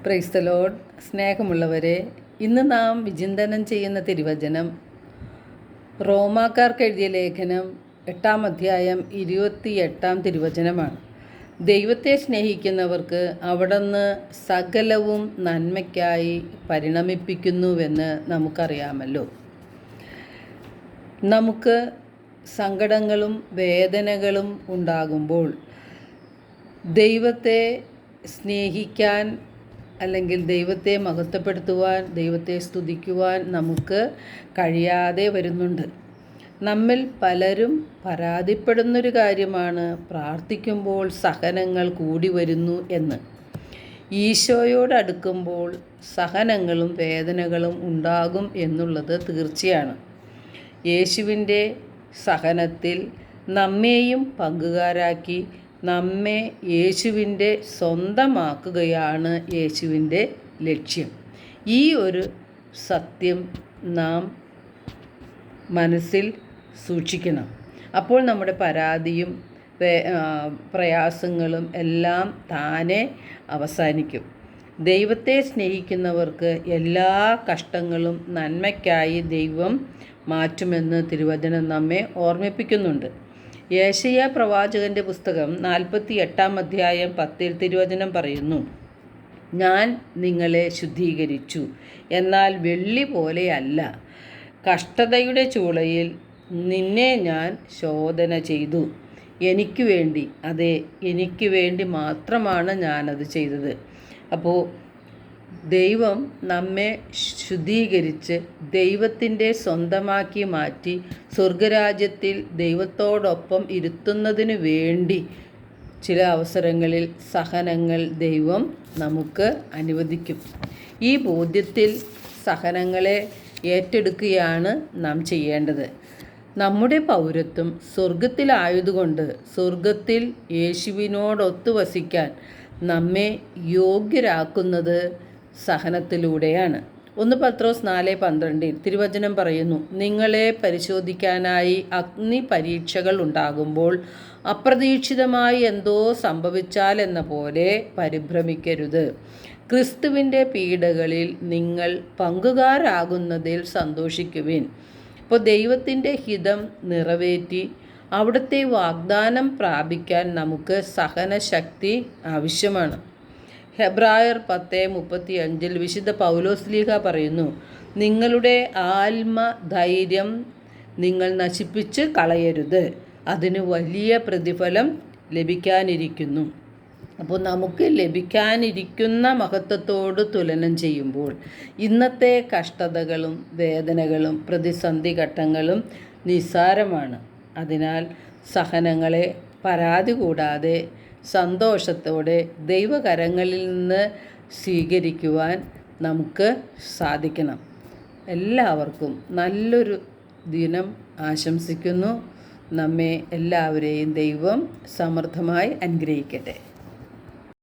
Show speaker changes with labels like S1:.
S1: Praise the Lord. സ്നേഹമുള്ളവരെ, ഇന്ന് നാം വിചിന്തനം ചെയ്യുന്ന തിരുവചനം റോമാക്കാർക്ക് എഴുതിയ ലേഖനം 8-ാം അധ്യായം 28-ാം തിരുവചനമാണ്. ദൈവത്തെ സ്നേഹിക്കുന്നവർക്ക് അവിടുന്ന് സകലവും നന്മയ്ക്കായി പരിണമിപ്പിക്കുന്നുവെന്ന് നമുക്കറിയാമല്ലോ. നമുക്ക് സങ്കടങ്ങളും വേദനകളും ഉണ്ടാകുമ്പോൾ ദൈവത്തെ സ്നേഹിക്കാൻ അല്ലെങ്കിൽ ദൈവത്തെ മഹത്വപ്പെടുത്തുവാൻ, ദൈവത്തെ സ്തുതിക്കുവാൻ നമുക്ക് കഴിയാതെ വരുന്നുണ്ട്. നമ്മിൽ പലരും പരാതിപ്പെടുന്നൊരു കാര്യമാണ് പ്രാർത്ഥിക്കുമ്പോൾ സഹനങ്ങൾ കൂടി വരുന്നു എന്ന്. ഈശോയോട് അടുക്കുമ്പോൾ സഹനങ്ങളും വേദനകളും ഉണ്ടാകും എന്നുള്ളത് തീർച്ചയാണ്. യേശുവിൻ്റെ സഹനത്തിൽ നമ്മെയും പങ്കുകാരാക്കി നമ്മെ യേശുവിൻ്റെ സ്വന്തമാക്കുകയാണ് യേശുവിൻ്റെ ലക്ഷ്യം. ഈ ഒരു സത്യം നാം മനസ്സിൽ സൂക്ഷിക്കണം. അപ്പോൾ നമ്മുടെ പരാതിയും പ്രയാസങ്ങളും എല്ലാം താനെ അവസാനിക്കും. ദൈവത്തെ സ്നേഹിക്കുന്നവർക്ക് എല്ലാ കഷ്ടങ്ങളും നന്മയ്ക്കായി ദൈവം മാറ്റുമെന്ന് തിരുവചനം നമ്മെ ഓർമ്മിപ്പിക്കുന്നുണ്ട്. യെശയ്യാ പ്രവാചകൻ്റെ പുസ്തകം 48-ാം അധ്യായം 10 തിരുവചനം പറയുന്നു, ഞാൻ നിങ്ങളെ ശുദ്ധീകരിച്ചു, എന്നാൽ വെള്ളി പോലെയല്ല. കഷ്ടതയുടെ ചൂളയിൽ നിന്നെ ഞാൻ ശോധന ചെയ്തു. എനിക്ക് വേണ്ടി, അതെ, എനിക്ക് വേണ്ടി മാത്രമാണ് ഞാനത് ചെയ്തത്. അപ്പോൾ ദൈവം നമ്മെ ശുദ്ധീകരിച്ച് ദൈവത്തിൻ്റെ സ്വന്തമാക്കി മാറ്റി സ്വർഗരാജ്യത്തിൽ ദൈവത്തോടൊപ്പം ഇരുത്തുന്നതിന് വേണ്ടി ചില അവസരങ്ങളിൽ സഹനങ്ങൾ ദൈവം നമുക്ക് അനുവദിക്കും. ഈ ബോധ്യത്തിൽ സഹനങ്ങളെ ഏറ്റെടുക്കുകയാണ് നാം ചെയ്യേണ്ടത്. നമ്മുടെ പൗരത്വം സ്വർഗത്തിലായതുകൊണ്ട് സ്വർഗത്തിൽ യേശുവിനോടൊത്തു വസിക്കാൻ നമ്മെ യോഗ്യരാക്കുന്നത് സഹനത്തിലൂടെയാണ്. 1 പത്രോസ് 4:12 തിരുവചനം പറയുന്നു, നിങ്ങളെ പരിശോധിക്കാനായി അഗ്നി പരീക്ഷകൾ ഉണ്ടാകുമ്പോൾ അപ്രതീക്ഷിതമായി എന്തോ സംഭവിച്ചാൽ എന്ന പോലെ പരിഭ്രമിക്കരുത്. ക്രിസ്തുവിൻ്റെ പീഡകളിൽ നിങ്ങൾ പങ്കുകാരാകുന്നതിൽ സന്തോഷിക്കുവിൻ. ഇപ്പോൾ ദൈവത്തിൻ്റെ ഹിതം നിറവേറ്റി അവിടുത്തെ വാഗ്ദാനം പ്രാപിക്കാൻ നമുക്ക് സഹനശക്തി ആവശ്യമാണ്. ഹെബ്രായർ 10:35 വിശുദ്ധ പൗലോസ്ലീഹ പറയുന്നു, നിങ്ങളുടെ ആത്മധൈര്യം നിങ്ങൾ നശിപ്പിച്ച് കളയരുത്, അതിന് വലിയ പ്രതിഫലം ലഭിക്കാനിരിക്കുന്നു. അപ്പോൾ നമുക്ക് ലഭിക്കാനിരിക്കുന്ന മഹത്വത്തോട് തുലനം ചെയ്യുമ്പോൾ ഇന്നത്തെ കഷ്ടതകളും വേദനകളും പ്രതിസന്ധി ഘട്ടങ്ങളും നിസ്സാരമാണ്. അതിനാൽ സഹനങ്ങളെ പരാതി കൂടാതെ സന്തോഷത്തോടെ ദൈവകരങ്ങളിൽ നിന്ന് സ്വീകരിക്കുവാൻ നമുക്ക് സാധിക്കണം. എല്ലാവർക്കും നല്ലൊരു ദിനം ആശംസിക്കുന്നു. നമ്മെ എല്ലാവരെയും ദൈവം സമൃദ്ധമായി അനുഗ്രഹിക്കട്ടെ.